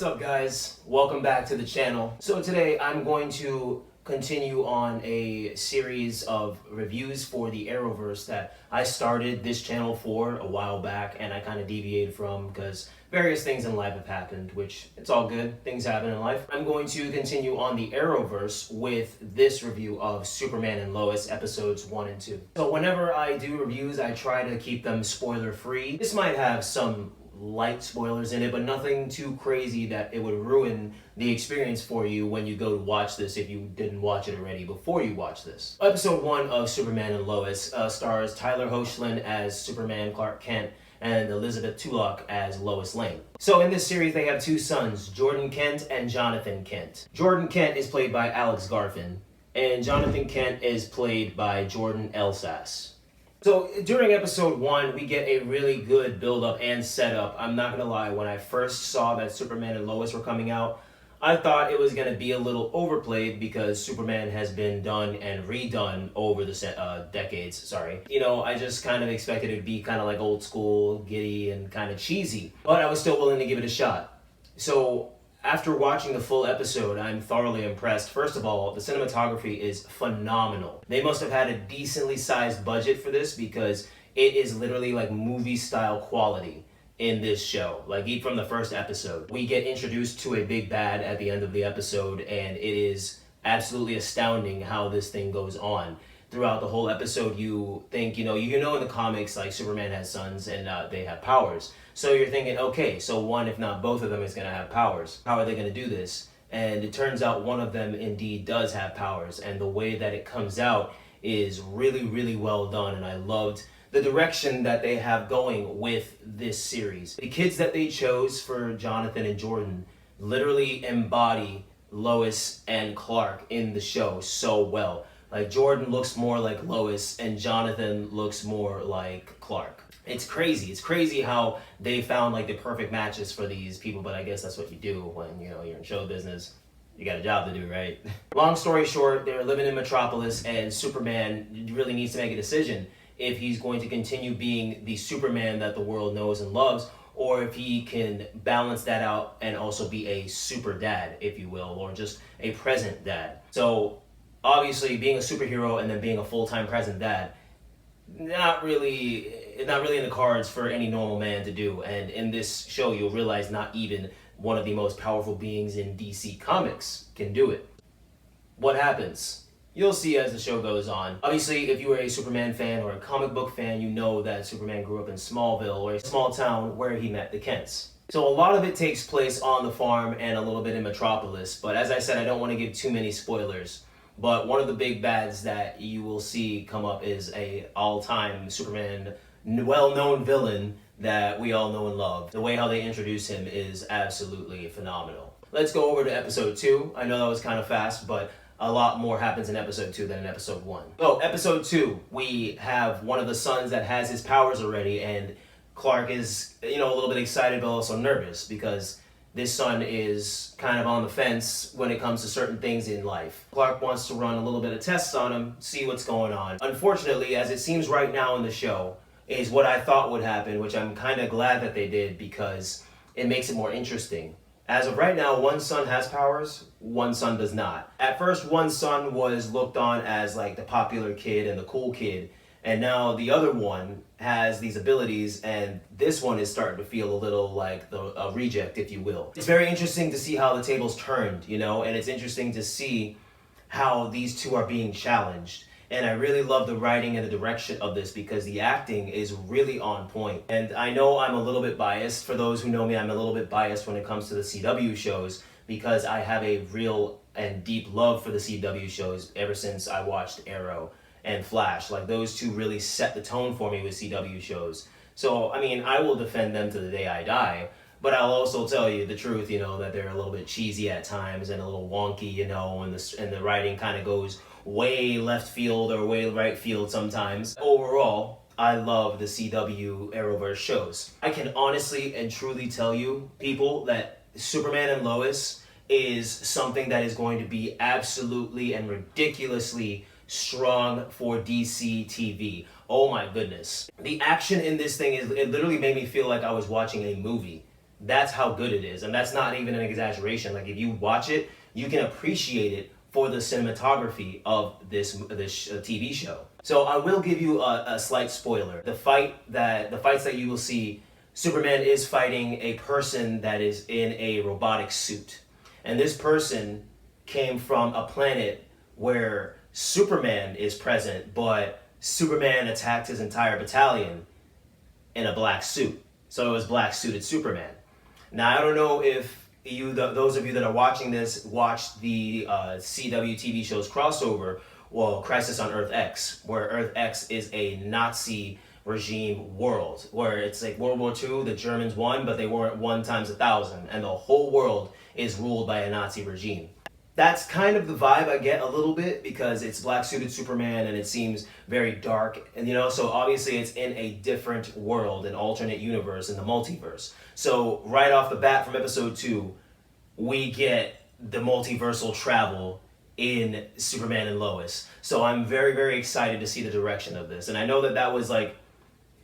What's up, guys? Welcome back to the channel. So today I'm going to continue on a series of reviews for the Arrowverse that I started this channel for a while back and I kind of deviated from because various things in life have happened, which it's all good. Things happen in life. I'm going to continue on the Arrowverse with this review of Superman and Lois episodes 1 and 2. So whenever I do reviews, I try to keep them spoiler free. This might have some light spoilers in it, but nothing too crazy that it would ruin the experience for you when you go to watch this if you didn't watch it already before you watch this. Episode 1 of Superman and Lois stars Tyler Hoechlin as Superman Clark Kent and Elizabeth Tulloch as Lois Lane. So in this series they have two sons, Jordan Kent and Jonathan Kent. Jordan Kent is played by Alex Garfin and Jonathan Kent is played by Jordan Elsas. So during episode 1, we get a really good build-up and setup. I'm not gonna lie, when I first saw that Superman and Lois were coming out, I thought it was gonna be a little overplayed because Superman has been done and redone over the decades, sorry. You know, I just kind of expected it to be kind of like old school, giddy, and kind of cheesy. But I was still willing to give it a shot. So after watching the full episode, I'm thoroughly impressed. First of all, the cinematography is phenomenal. They must have had a decently sized budget for this because it is literally like movie style quality in this show. Like even from the first episode, we get introduced to a big bad at the end of the episode and it is absolutely astounding how this thing goes on. Throughout the whole episode, you think, you know in the comics, like Superman has sons and they have powers. So you're thinking, okay, so one, if not both of them, is going to have powers. How are they going to do this? And it turns out one of them indeed does have powers. And the way that it comes out is really, really well done. And I loved the direction that they have going with this series. The kids that they chose for Jonathan and Jordan literally embody Lois and Clark in the show so well. Like Jordan looks more like Lois and Jonathan looks more like Clark. It's crazy. It's crazy how they found like the perfect matches for these people, but I guess that's what you do when, you're in show business. You got a job to do, right? Long story short, they're living in Metropolis and Superman really needs to make a decision if he's going to continue being the Superman that the world knows and loves, or if he can balance that out and also be a super dad, if you will, or just a present dad. So obviously being a superhero and then being a full-time present dad, not really in the cards for any normal man to do. And in this show, you'll realize not even one of the most powerful beings in DC Comics can do it. What happens? You'll see as the show goes on. Obviously, if you are a Superman fan or a comic book fan, you know that Superman grew up in Smallville, or a small town where he met the Kents. So a lot of it takes place on the farm and a little bit in Metropolis. But as I said, I don't want to give too many spoilers. But one of the big bads that you will see come up is a all-time Superman well-known villain that we all know and love. The way how they introduce him is absolutely phenomenal. Let's go over to episode 2. I know that was kind of fast, but a lot more happens in episode 2 than in episode 1. So episode 2, we have one of the sons that has his powers already, and Clark is, a little bit excited but also nervous because this son is kind of on the fence when it comes to certain things in life. Clark wants to run a little bit of tests on him, see what's going on. Unfortunately, as it seems right now in the show, is what I thought would happen, which I'm kind of glad that they did because it makes it more interesting. As of right now, one son has powers, one son does not. At first, one son was looked on as like the popular kid and the cool kid, and now the other one has these abilities, and this one is starting to feel a little like a reject, if you will. It's very interesting to see how the tables turned, and it's interesting to see how these two are being challenged. And I really love the writing and the direction of this because the acting is really on point. And I know I'm a little bit biased. For those who know me, I'm a little bit biased when it comes to the CW shows because I have a real and deep love for the CW shows ever since I watched Arrow and Flash. Like those two really set the tone for me with CW shows. So, I will defend them to the day I die. But I'll also tell you the truth, that they're a little bit cheesy at times and a little wonky, and the writing kind of goes way left field or way right field sometimes. Overall, I love the CW Arrowverse shows. I can honestly and truly tell you, people, that Superman and Lois is something that is going to be absolutely and ridiculously strong for DC TV. Oh my goodness. The action in this thing, it literally made me feel like I was watching a movie. That's how good it is. And that's not even an exaggeration. Like, if you watch it, you can appreciate it for the cinematography of this TV show. So I will give you a slight spoiler. The fights that you will see, Superman is fighting a person that is in a robotic suit. And this person came from a planet where Superman is present, but Superman attacked his entire battalion in a black suit. So it was black suited Superman. Now, I don't know if those of you that are watching this watched the CW TV show's crossover, well, Crisis on Earth X, where Earth X is a Nazi regime world, where it's like World War II, the Germans won, but they weren't 1 times 1,000, and the whole world is ruled by a Nazi regime. That's kind of the vibe I get a little bit, because it's black suited Superman and it seems very dark, and so obviously it's in a different world, an alternate universe in the multiverse. So right off the bat from episode 2, we get the multiversal travel in Superman and Lois. So I'm very, very excited to see the direction of this. And I know that was like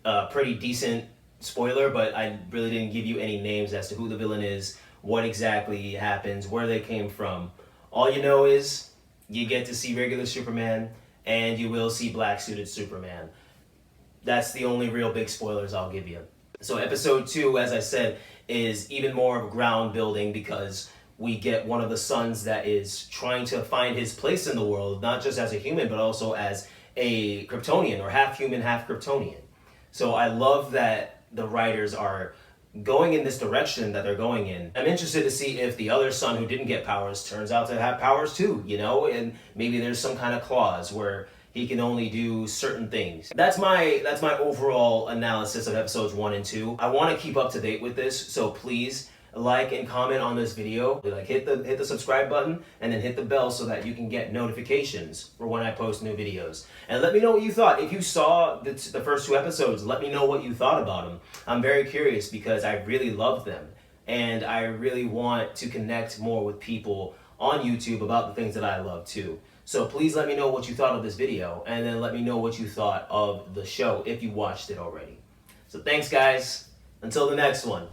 a pretty decent spoiler, but I really didn't give you any names as to who the villain is, what exactly happens, where they came from. All you know is you get to see regular Superman and you will see black suited Superman. That's the only real big spoilers I'll give you. So episode 2, as I said, is even more of ground building, because we get one of the sons that is trying to find his place in the world, not just as a human, but also as a Kryptonian, or half human, half Kryptonian. So I love that the writers are going in this direction that they're going in. I'm interested to see if the other son who didn't get powers turns out to have powers too, and maybe there's some kind of clause where he can only do certain things. That's my overall analysis of episodes 1 and 2. I want to keep up to date with this, so please like and comment on this video. Like, hit the subscribe button and then hit the bell so that you can get notifications for when I post new videos. And let me know what you thought. If you saw the first 2 episodes, let me know what you thought about them. I'm very curious, because I really love them, and I really want to connect more with people on YouTube about the things that I love too. So please let me know what you thought of this video, and then let me know what you thought of the show if you watched it already. So thanks, guys. Until the next one.